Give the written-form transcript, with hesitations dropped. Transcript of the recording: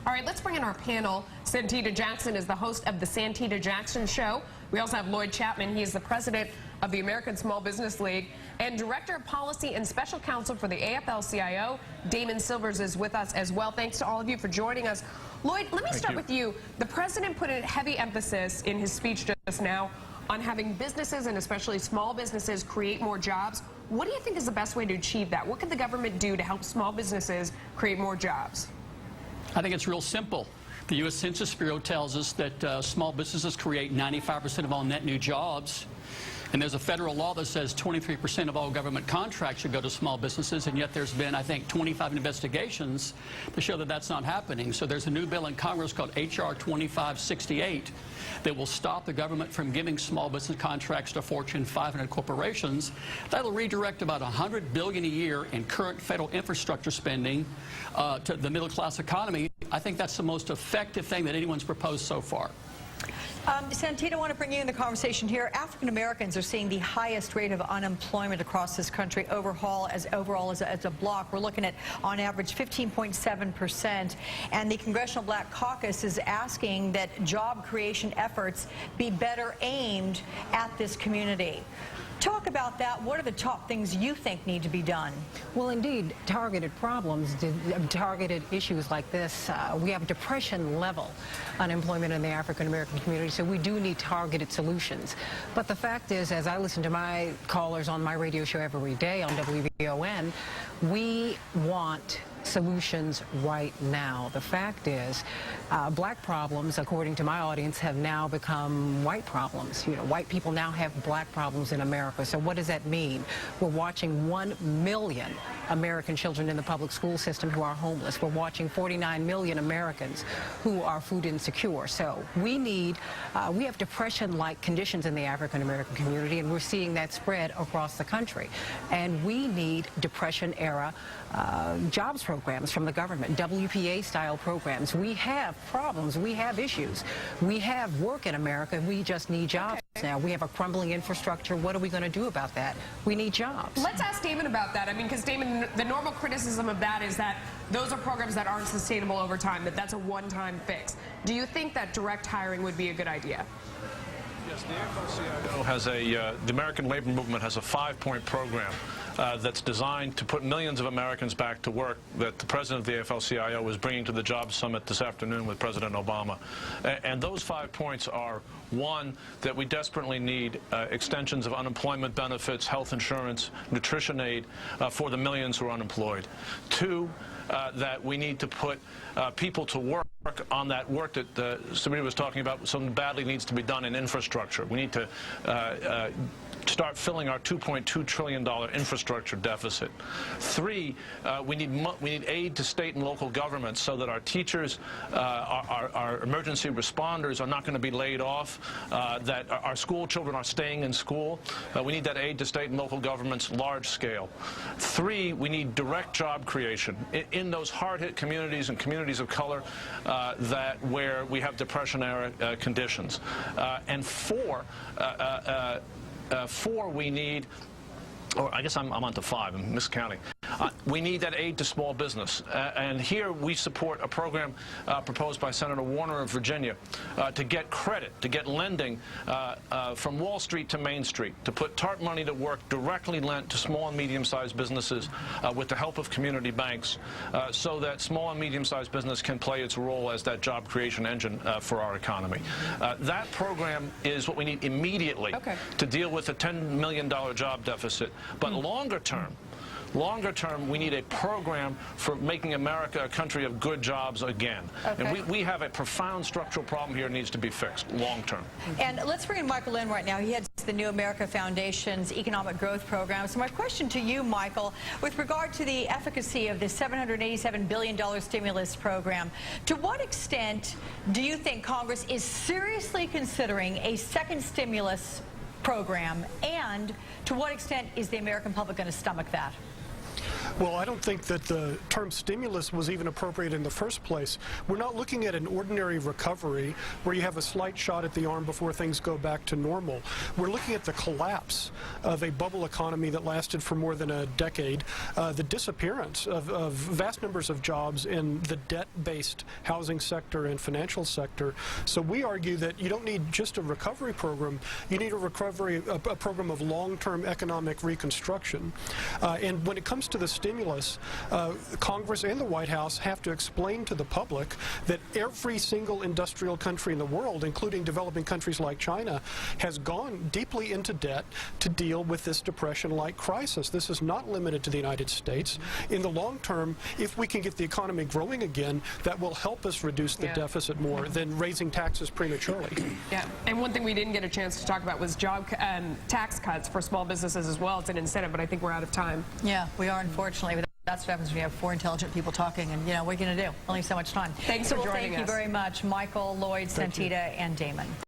All right, let's bring in our panel. Santita Jackson is the host of the Santita Jackson Show. We also have Lloyd Chapman. He is the president of the American Small Business League and director of policy and special counsel for the AFL-CIO. Damon Silvers is with us as well. Thanks to all of you for joining us. Lloyd, let me start with you. The president put a heavy emphasis in his speech just now on having businesses and especially small businesses create more jobs. What do you think is the best way to achieve that? What can the government do to help small businesses create more jobs? I think it's real simple. The U.S. Census Bureau tells us that small businesses create 95% of all net new jobs. And there's a federal law that says 23% of all government contracts should go to small businesses, and yet there's been, I think, 25 investigations to show that that's not happening. So there's a new bill in Congress called H.R. 2568 that will stop the government from giving small business contracts to Fortune 500 corporations. That'll redirect about $100 billion a year in current federal infrastructure spending to the middle-class economy. I think that's the most effective thing that anyone's proposed so far. Santita, I want to bring you in the conversation here. African Americans are seeing the highest rate of unemployment across this country overall as a block. We're looking at, on average, 15.7%. And the Congressional Black Caucus is asking that job creation efforts be better aimed at this community. Talk about that. What are the top things you think need to be done? Well, indeed, targeted problems, targeted issues like this. We have depression-level unemployment in the African-American community, so we do need targeted solutions. But the fact is, as I listen to my callers on my radio show every day on WVON, we want solutions right now. The fact is, black problems, according to my audience, have now become white problems. You know, white people now have black problems in America. So what does that mean? We're watching 1 million American children in the public school system who are homeless. We're watching 49 million Americans who are food insecure. So we have depression-like conditions in the African-American community, and we're seeing that spread across the country. And we need depression-era jobs programs from the government, WPA-style programs. We have problems. We have issues. We have work in America. We just need jobs now. We have a crumbling infrastructure. What are we going to do about that? We need jobs. Let's ask Damon about that. I mean, because Damon, the normal criticism of that is that those are programs that aren't sustainable over time, that that's a one-time fix. Do you think that direct hiring would be a good idea? Yes, the AFL-CIO has the American Labor Movement has a 5-point program that's designed to put millions of Americans back to work that the president of the AFL-CIO is bringing to the Jobs Summit this afternoon with President Obama. And those 5 points are, 1, that we desperately need extensions of unemployment benefits, health insurance, nutrition aid for the millions who are unemployed. 2, that we need to put people to work on that work that Sabrina was talking about. Something badly needs to be done in infrastructure. We need to start filling our $2.2 trillion infrastructure deficit. 3, we need aid to state and local governments so that our teachers, our emergency responders are not going to be laid off, that our school children are staying in school. We need that aid to state and local governments large scale. 3, we need direct job creation in those hard-hit communities and communities of color where we have depression-era conditions. And 4, we need, or I guess I'm on to 5, I'm miscounting. We need that aid to small business. And here we support a program proposed by Senator Warner of Virginia to get credit, to get lending from Wall Street to Main Street, to put TARP money to work directly lent to small and medium-sized businesses with the help of community banks so that small and medium-sized business can play its role as that job creation engine for our economy. That program is what we need immediately to deal with a $10 million job deficit. But longer term, we need a program for making America a country of good jobs again. And we have a profound structural problem here that needs to be fixed long term. And let's bring in Michael in right now. He heads the New America Foundation's Economic Growth Program. So my question to you, Michael, with regard to the efficacy of the $787 billion stimulus program, to what extent do you think Congress is seriously considering a second stimulus program, and to what extent is the American public going to stomach that? Well, I don't think that the term stimulus was even appropriate in the first place. We're not looking at an ordinary recovery where you have a slight shot at the arm before things go back to normal. We're looking at the collapse of a bubble economy that lasted for more than a decade, the disappearance of vast numbers of jobs in the debt-based housing sector and financial sector. So we argue that you don't need just a recovery program, you need a program of long-term economic reconstruction. And when it comes to the stimulus, Congress and the White House have to explain to the public that every single industrial country in the world, including developing countries like China, has gone deeply into debt to deal with this depression-like crisis. This is not limited to the United States. In the long term, if we can get the economy growing again, that will help us reduce the deficit more than raising taxes prematurely. Yeah, and one thing we didn't get a chance to talk about was tax cuts for small businesses as well. It's an incentive, but I think we're out of time. Yeah, we are, unfortunately. But that's what happens when you have four intelligent people talking, and, what are you going to do? Only so much time. Thanks for joining us. Thank you very much, Michael, Lloyd, Santita, and Damon.